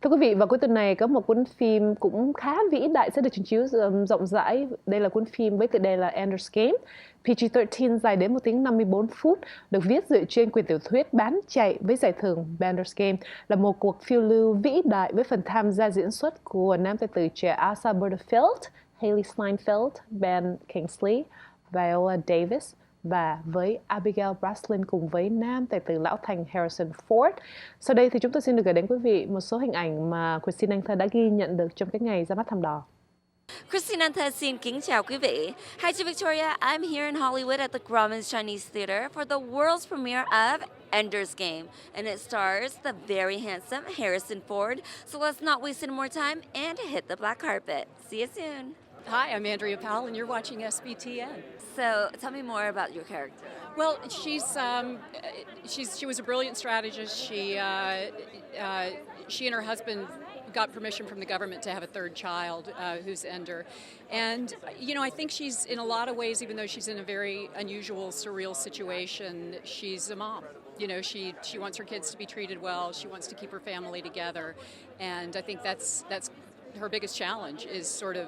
Thưa quý vị, vào cuối tuần này có một cuốn phim cũng khá vĩ đại sẽ được trình chiếu rộng rãi. Đây là cuốn phim với tựa đề là Ender's Game. PG-13 dài đến 1 tiếng 54 phút, được viết dựa trên quyển tiểu thuyết bán chạy với giải thưởng Ender's Game, là một cuộc phiêu lưu vĩ đại với phần tham gia diễn xuất của nam tài tử trẻ Asa Butterfield, Hailee Steinfield, Ben Kingsley, Viola Davis và với Abigail Breslin cùng với nam tài tử lão thành Harrison Ford. Sau đây thì chúng tôi xin được gửi đến quý vị một số hình ảnh mà Christine Anh Thơ đã ghi nhận được trong cái ngày ra mắt thảm đỏ. Christine Anh Thơ xin kính chào quý vị. Hi to Victoria. I'm here in Hollywood at the Grauman's Chinese Theater for the world's premiere of Ender's Game, and it stars the very handsome Harrison Ford. So let's not waste any more time and hit the black carpet. See you soon. Hi, I'm Andrea Powell, and you're watching SBTN. So tell me more about your character. Well, she was a brilliant strategist. She and her husband got permission from the government to have a third child, who's Ender. And, you know, I think she's, in a lot of ways, even though she's in a very unusual, surreal situation, she's a mom. You know, she wants her kids to be treated well. She wants to keep her family together. And I think that's her biggest challenge, is sort of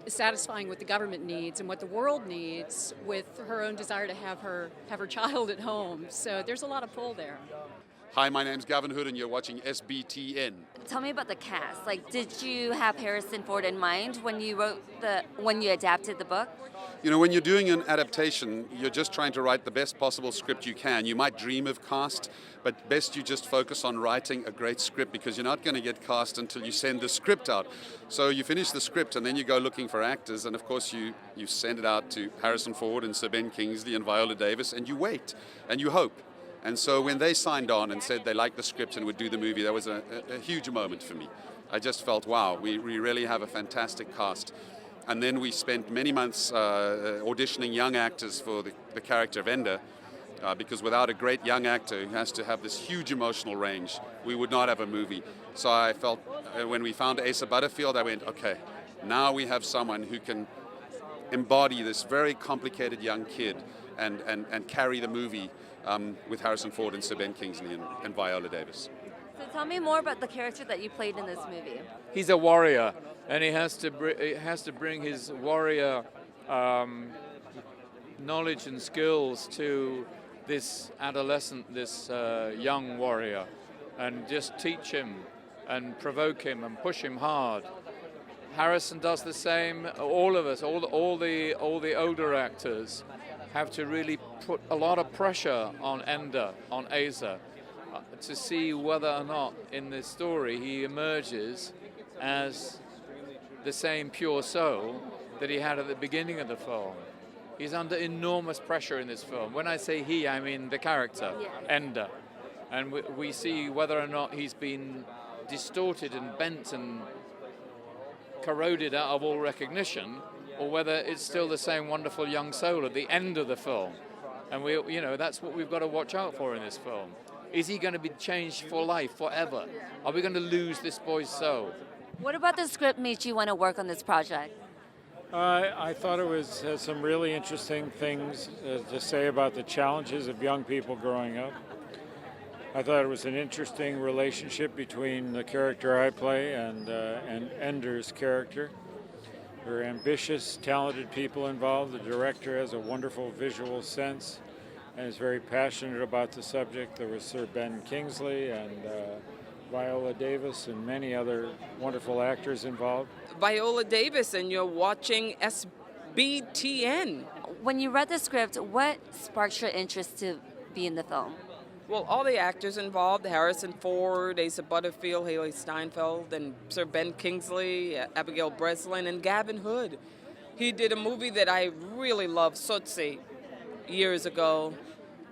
satisfying what the government needs and what the world needs with her own desire to have her child at home. So there's a lot of pull there. Hi, my name's Gavin Hood and you're watching SBTN. Tell me about the cast. Like, did you have Harrison Ford in mind when you adapted the book? You know, when you're doing an adaptation, you're just trying to write the best possible script you can. You might dream of cast, but best you just focus on writing a great script, because you're not going to get cast until you send the script out. So you finish the script and then you go looking for actors, and of course you send it out to Harrison Ford and Sir Ben Kingsley and Viola Davis, and you wait and you hope. And so when they signed on and said they liked the script and would do the movie, that was a huge moment for me. I just felt, wow, we really have a fantastic cast. And then we spent many months auditioning young actors for the character of Ender, because without a great young actor who has to have this huge emotional range, we would not have a movie. So I felt, when we found Asa Butterfield, I went, okay, now we have someone who can embody this very complicated young kid and carry the movie with Harrison Ford and Sir Ben Kingsley and Viola Davis. So tell me more about the character that you played in this movie. He's a warrior, and he has to bring his warrior knowledge and skills to this adolescent, this young warrior, and just teach him and provoke him and push him hard. Harrison does the same. All of us, all the older actors, have to really put a lot of pressure on Ender, on Asa, to see whether or not in this story he emerges as the same pure soul that he had at the beginning of the film. He's under enormous pressure in this film. When I say he, I mean the character, Ender. And we see whether or not he's been distorted and bent and corroded out of all recognition, or whether it's still the same wonderful young soul at the end of the film. And that's what we've got to watch out for in this film. Is he going to be changed for life, forever? Are we going to lose this boy's soul? What about the script made you want to work on this project? I thought it has some really interesting things to say about the challenges of young people growing up. I thought it was an interesting relationship between the character I play and Ender's character. There are ambitious, talented people involved. The director has a wonderful visual sense and is very passionate about the subject. There was Sir Ben Kingsley and Viola Davis and many other wonderful actors involved. Viola Davis, and you're watching SBTN. When you read the script, what sparked your interest to be in the film? Well, all the actors involved, Harrison Ford, Asa Butterfield, Hailee Steinfield, and Sir Ben Kingsley, Abigail Breslin, and Gavin Hood. He did a movie that I really loved, Sootsie, years ago.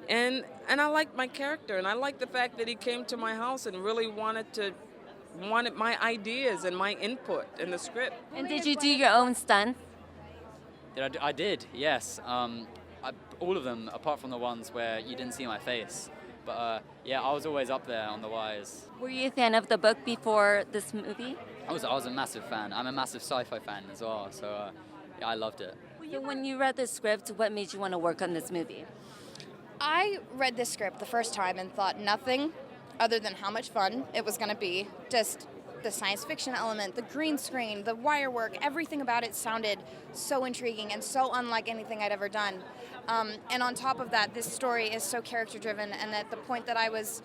And I liked my character, and I liked the fact that he came to my house and really wanted my ideas and my input in the script. And did you do your own stunts? I did, yes. All of them, apart from the ones where you didn't see my face. But I was always up there on the wires. Were you a fan of the book before this movie? I was a massive fan. I'm a massive sci-fi fan as well, so I loved it. So when you read the script, what made you want to work on this movie? I read the script the first time and thought nothing other than how much fun it was going to be, just the science fiction element, the green screen, the wire work, everything about it sounded so intriguing and so unlike anything I'd ever done. And on top of that, this story is so character driven, and at the point that I was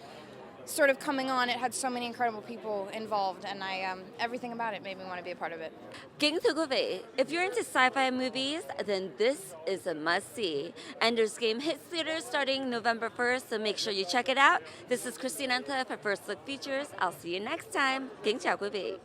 sort of coming on, it had so many incredible people involved, and everything about it made me want to be a part of it. Kính thưa quý vị, if you're into sci-fi movies, then this is a must-see. Ender's Game hits theaters starting November 1st, so make sure you check it out. This is Christine Anh Thơ for First Look Features. I'll see you next time. Kính chào quý vị.